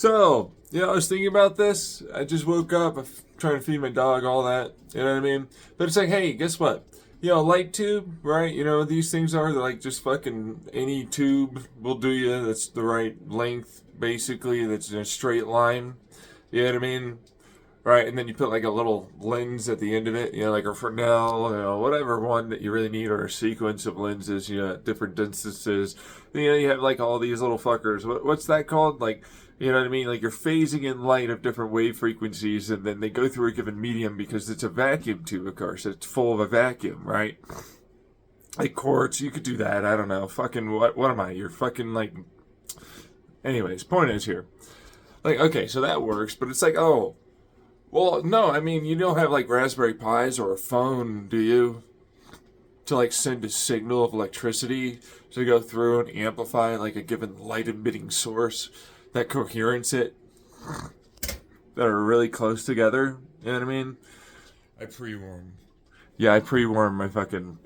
So, I was thinking about this. I just woke up, I'm trying to feed my dog, all that. You know what I mean? But it's like, hey, guess what? Light tube, right? These things are, they're like just fucking any tube will do you. That's the right length, basically. That's in a straight line. You know what I mean? Right, and then you put like a little lens at the end of it, like a Fresnel, whatever one that you really need, or a sequence of lenses, at different distances. You have like all these little fuckers. What's that called? Like, you know what I mean? Like you're phasing in light of different wave frequencies, and then they go through a given medium because it's a vacuum tube, of course. It's full of a vacuum, right? Like quartz, you could do that. I don't know. Fucking what am I? You're fucking like. Anyways, point is here. Like, okay, so that works, but it's like, oh. Well, no, I mean, you don't have like Raspberry Pis or a phone, do you? To like send a signal of electricity to go through and amplify like a given light emitting source that coherence it that are really close together. You know what I mean? I pre-warm. Yeah, I pre-warm my fucking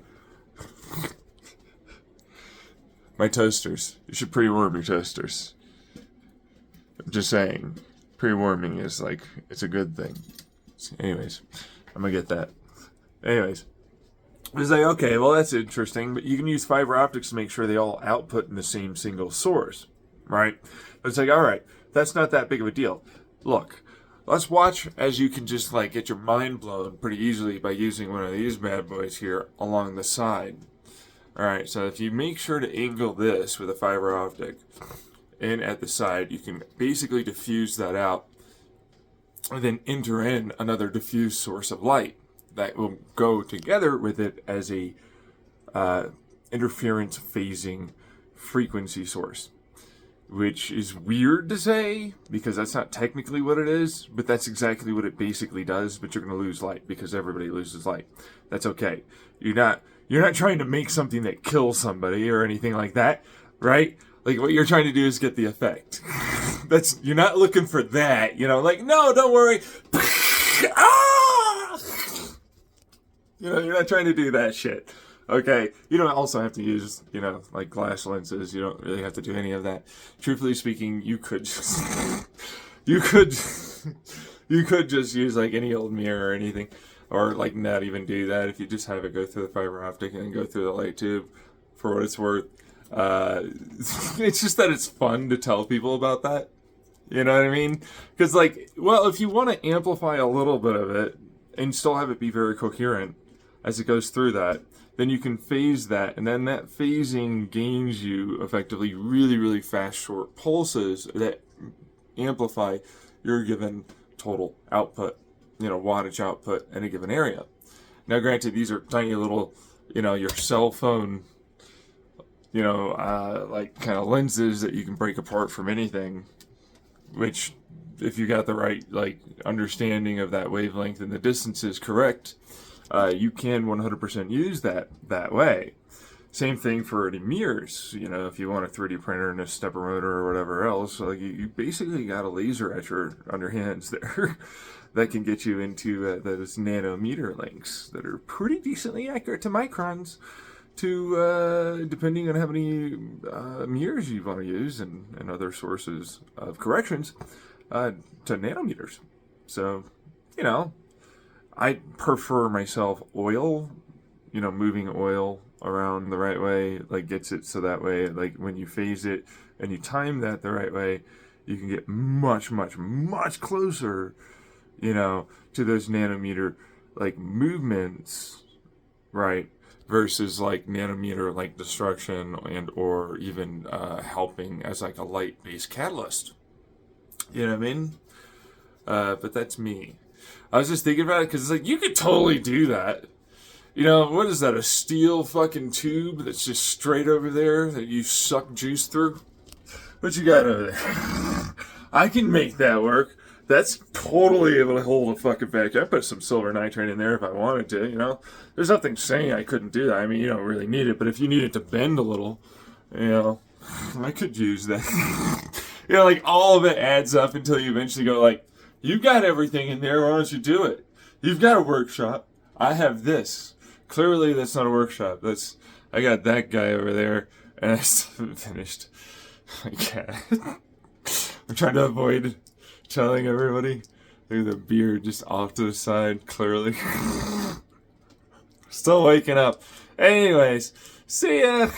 my toasters. You should pre-warm your toasters. I'm just saying. Pre-warming is like, it's a good thing. Anyways, I'm gonna get that. Anyways, it's like, okay, well that's interesting, but you can use fiber optics to make sure they all output in the same single source, right? But it's like, all right, that's not that big of a deal. Look, let's watch as you can just like get your mind blown pretty easily by using one of these bad boys here along the side. All right, so if you make sure to angle this with a fiber optic, and at the side, you can basically diffuse that out and then enter in another diffuse source of light that will go together with it as a interference phasing frequency source, which is weird to say because that's not technically what it is, but that's exactly what it basically does. But you're going to lose light because everybody loses light. That's okay. You're not trying to make something that kills somebody or anything like that, right? Like, what you're trying to do is get the effect. You're not looking for that, like, no, don't worry. Ah! You're not trying to do that shit. Okay? You don't also have to use, like glass lenses. You don't really have to do any of that. Truthfully speaking, you could just, you could just use like any old mirror or anything. Or like not even do that if you just have it go through the fiber optic and go through the light tube for what it's worth. It's just that it's fun to tell people about that. You know what I mean? Because, like, well, if you want to amplify a little bit of it and still have it be very coherent as it goes through that, then you can phase that, and then that phasing gains you effectively really, really fast short pulses that amplify your given total output, wattage output in a given area. Now, granted, these are tiny little, your cell phone like kind of lenses that you can break apart from anything, which if you got the right like understanding of that wavelength and the distance is correct, you can 100% use that way. Same thing for any mirrors. If you want a 3D printer and a stepper motor or whatever else, like you basically got a laser etcher on your hands there that can get you into those nanometer lengths that are pretty decently accurate to microns. To depending on how many mirrors you want to use and other sources of corrections, to nanometers. So, I prefer myself oil, moving oil around the right way, like gets it so that way, like when you phase it and you time that the right way, you can get much, much, much closer, to those nanometer like movements, right? Versus like nanometer like destruction and or even helping as like a light based catalyst. You know what I mean? But that's me. I was just thinking about it because it's like you could totally do that. What is that? A steel fucking tube that's just straight over there that you suck juice through? What you got over there? I can make that work. That's totally able to hold a fucking vacuum. I put some silver nitrate in there if I wanted to, There's nothing saying I couldn't do that. I mean, you don't really need it, but if you need it to bend a little, I could use that. Like all of it adds up until you eventually go like, you've got everything in there, why don't you do it? You've got a workshop. I have this. Clearly that's not a workshop. I got that guy over there, and I still haven't finished. My cat. I'm trying to avoid telling everybody. Look at the beard just off to the side, clearly. Still waking up. Anyways, see ya.